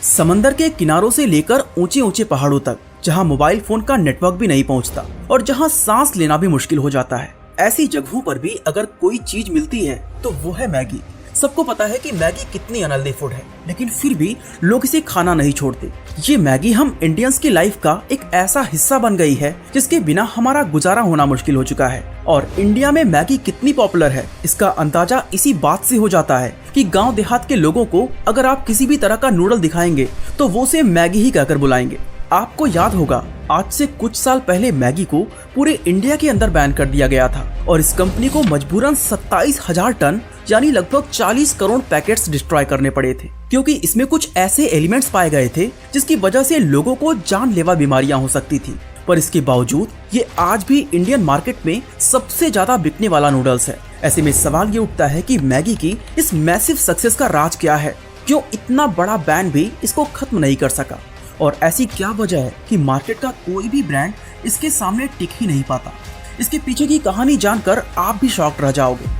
समंदर के किनारों से लेकर ऊंचे ऊंचे पहाड़ों तक, जहां मोबाइल फोन का नेटवर्क भी नहीं पहुंचता और जहां सांस लेना भी मुश्किल हो जाता है, ऐसी जगहों पर भी अगर कोई चीज मिलती है तो वो है मैगी। सबको पता है कि मैगी कितनी अनहेल्दी फूड है, लेकिन फिर भी लोग इसे खाना नहीं छोड़ते। ये मैगी हम इंडियंस की लाइफ का एक ऐसा हिस्सा बन गई है जिसके बिना हमारा गुजारा होना मुश्किल हो चुका है। और इंडिया में मैगी कितनी पॉपुलर है इसका अंदाजा इसी बात से हो जाता है कि गांव देहात के लोगों को अगर आप किसी भी तरह का नूडल दिखाएंगे तो वो उसे मैगी ही कहकर बुलाएंगे। आपको याद होगा, आज से कुछ साल पहले मैगी को पूरे इंडिया के अंदर बैन कर दिया गया था और इस कंपनी को मजबूरन 27,000 टन यानी लगभग 40 करोड़ पैकेट्स डिस्ट्रॉय करने पड़े थे, क्योंकि इसमें कुछ ऐसे एलिमेंट्स पाए गए थे जिसकी वजह से लोगों को जानलेवा बीमारियां हो सकती थी। पर इसके बावजूद ये आज भी इंडियन मार्केट में सबसे ज्यादा बिकने वाला नूडल्स है। ऐसे में सवाल ये उठता है कि मैगी की इस मैसिव सक्सेस का राज क्या है? क्यों इतना बड़ा बैन भी इसको खत्म नहीं कर सका? और ऐसी क्या वजह है कि मार्केट का कोई भी ब्रांड इसके सामने टिक ही नहीं पाता? इसके पीछे की कहानी जानकर आप भी शॉक्ड रह जाओगे।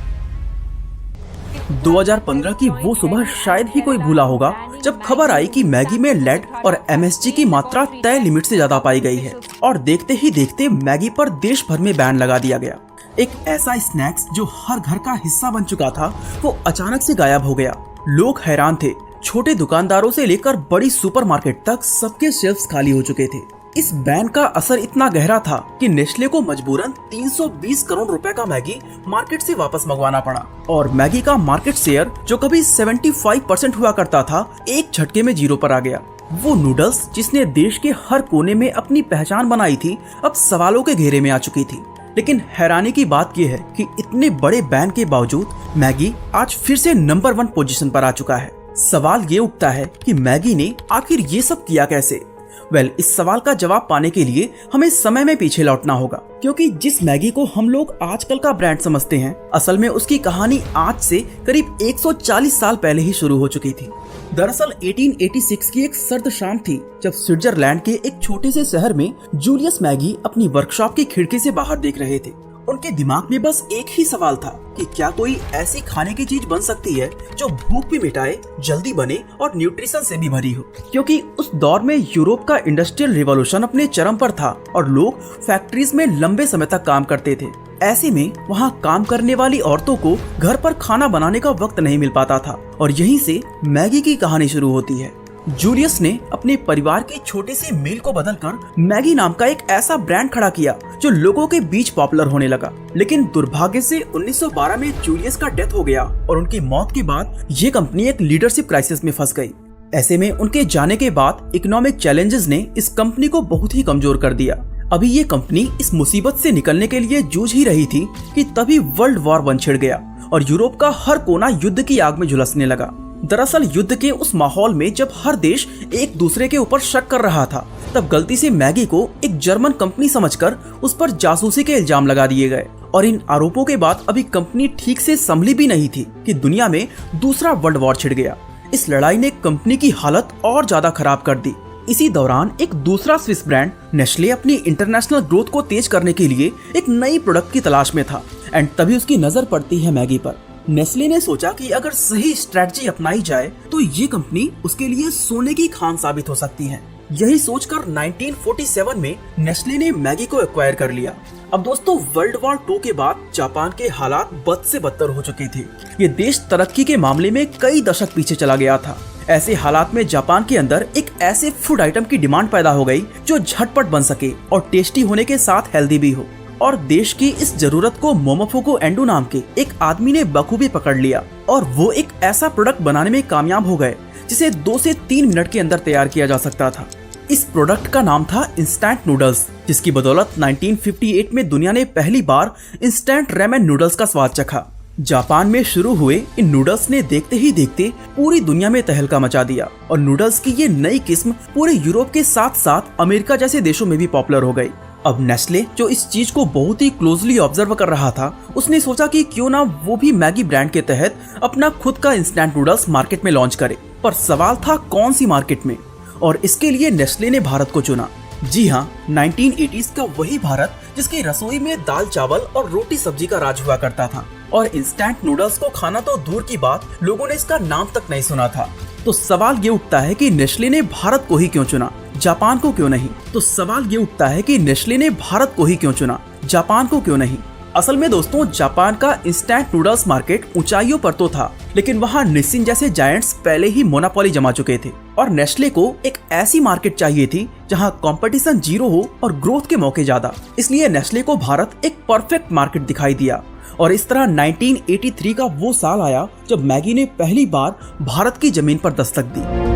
2015 की वो सुबह शायद ही कोई भूला होगा जब खबर आई कि मैगी में लेड और एमएसजी की मात्रा तय लिमिट से ज्यादा पाई गई है और देखते ही देखते मैगी पर देश भर में बैन लगा दिया गया। एक ऐसा स्नैक्स जो हर घर का हिस्सा बन चुका था वो अचानक से गायब हो गया। लोग हैरान थे, छोटे दुकानदारों से लेकर बड़ी सुपरमार्केट तक सबके शेल्फ्स खाली हो चुके थे। इस बैन का असर इतना गहरा था कि नेस्ले को मजबूरन 320 करोड़ रुपए का मैगी मार्केट से वापस मंगवाना पड़ा और मैगी का मार्केट शेयर जो कभी 75% हुआ करता था, एक झटके में 0 पर आ गया। वो नूडल्स जिसने देश के हर कोने में अपनी पहचान बनाई थी, अब सवालों के घेरे में आ चुकी थी। लेकिन हैरानी की बात यह है कि इतने बड़े बैन के बावजूद मैगी आज फिर से नंबर 1 पोजीशन पर आ चुका है। सवाल ये उठता है कि मैगी ने आखिर ये सब किया कैसे? इस सवाल का जवाब पाने के लिए हमें समय में पीछे लौटना होगा, क्योंकि जिस मैगी को हम लोग आजकल का ब्रांड समझते हैं, असल में उसकी कहानी आज से करीब 140 साल पहले ही शुरू हो चुकी थी। दरअसल 1886 की एक सर्द शाम थी जब स्विट्जरलैंड के एक छोटे से शहर में जूलियस मैगी अपनी वर्कशॉप की खिड़की से बाहर देख रहे थे। उनके दिमाग में बस एक ही सवाल था कि क्या कोई ऐसी खाने की चीज बन सकती है जो भूख भी मिटाए, जल्दी बने और न्यूट्रिशन से भी भरी हो। क्योंकि उस दौर में यूरोप का इंडस्ट्रियल रिवॉल्यूशन अपने चरम पर था और लोग फैक्ट्रीज में लंबे समय तक काम करते थे। ऐसे में वहाँ काम करने वाली औरतों को घर पर खाना बनाने का वक्त नहीं मिल पाता था और यहीं से मैगी की कहानी शुरू होती है। जूलियस ने अपने परिवार की छोटे से मील को बदलकर मैगी नाम का एक ऐसा ब्रांड खड़ा किया जो लोगों के बीच पॉपुलर होने लगा। लेकिन दुर्भाग्य से 1912 में जूलियस का डेथ हो गया और उनकी मौत के बाद ये कंपनी एक लीडरशिप क्राइसिस में फंस गई। ऐसे में उनके जाने के बाद इकोनॉमिक चैलेंजेस ने इस कंपनी को बहुत ही कमजोर कर दिया। अभी ये कंपनी इस मुसीबत से निकलने के लिए जूझ ही रही थी कि तभी वर्ल्ड वॉर 1 छिड़ गया और यूरोप का हर कोना युद्ध की आग में झुलसने लगा। दरअसल युद्ध के उस माहौल में जब हर देश एक दूसरे के ऊपर शक कर रहा था, तब गलती से मैगी को एक जर्मन कंपनी समझकर उस पर जासूसी के इल्जाम लगा दिए गए और इन आरोपों के बाद अभी कंपनी ठीक से संभली भी नहीं थी कि दुनिया में दूसरा वर्ल्ड वॉर छिड़ गया। इस लड़ाई ने कंपनी की हालत और ज्यादा खराब कर दी। इसी दौरान एक दूसरा स्विस ब्रांड नेस्ले अपनी इंटरनेशनल ग्रोथ को तेज करने के लिए एक नई प्रोडक्ट की तलाश में था एंड तभी उसकी नजर पड़ती है मैगी पर। नेस्ले ने सोचा कि अगर सही स्ट्रेटजी अपनाई जाए तो ये कंपनी उसके लिए सोने की खान साबित हो सकती है। यही सोचकर 1947 में नेस्ले ने मैगी को एक्वायर कर लिया। अब दोस्तों, वर्ल्ड वॉर 2 के बाद जापान के हालात बद से बदतर हो चुके थे। ये देश तरक्की के मामले में कई दशक पीछे चला गया था। ऐसे हालात में जापान के अंदर एक ऐसे फूड आइटम की डिमांड पैदा हो गई जो झटपट बन सके और टेस्टी होने के साथ हेल्दी भी हो। और देश की इस जरूरत को मोमोफुकु एंडो नाम के एक आदमी ने बखूबी पकड़ लिया और वो एक ऐसा प्रोडक्ट बनाने में कामयाब हो गए जिसे 2 से 3 मिनट के अंदर तैयार किया जा सकता था। इस प्रोडक्ट का नाम था इंस्टेंट नूडल्स, जिसकी बदौलत 1958 में दुनिया ने पहली बार इंस्टेंट रेमेन नूडल्स का स्वाद चखा। जापान में शुरू हुए इन नूडल्स ने देखते ही देखते पूरी दुनिया में तहलका मचा दिया और नूडल्स की ये नई किस्म पूरे यूरोप के साथ साथ अमेरिका जैसे देशों में भी पॉपुलर हो गई। अब नेस्ले जो इस चीज को बहुत ही क्लोजली ऑब्जर्व कर रहा था, उसने सोचा कि क्यों ना वो भी मैगी ब्रांड के तहत अपना खुद का इंस्टेंट नूडल्स मार्केट में लॉन्च करे। पर सवाल था कौन सी मार्केट में, और इसके लिए नेस्ले ने भारत को चुना। जी हाँ, 1980s का वही भारत जिसकी रसोई में दाल चावल और रोटी सब्जी का राज हुआ करता था और इंस्टेंट नूडल्स को खाना तो दूर की बात, लोगों ने इसका नाम तक नहीं सुना था। तो सवाल ये उठता है कि नेस्ले ने भारत को ही क्यों चुना, जापान को क्यों नहीं। तो सवाल ये उठता है कि नेस्ले ने भारत को ही क्यों चुना, जापान को क्यों नहीं। असल में दोस्तों, जापान का इंस्टेंट नूडल्स मार्केट ऊंचाइयों पर तो था, लेकिन वहाँ निस्सिन जैसे जायंट्स पहले ही मोनोपोली जमा चुके थे और नेस्ले को एक ऐसी मार्केट चाहिए थी जहाँ कंपटीशन जीरो हो और ग्रोथ के मौके ज्यादा। इसलिए नेस्ले को भारत एक परफेक्ट मार्केट दिखाई दिया और इस तरह 1983 का वो साल आया जब मैगी ने पहली बार भारत की जमीन पर दस्तक दी।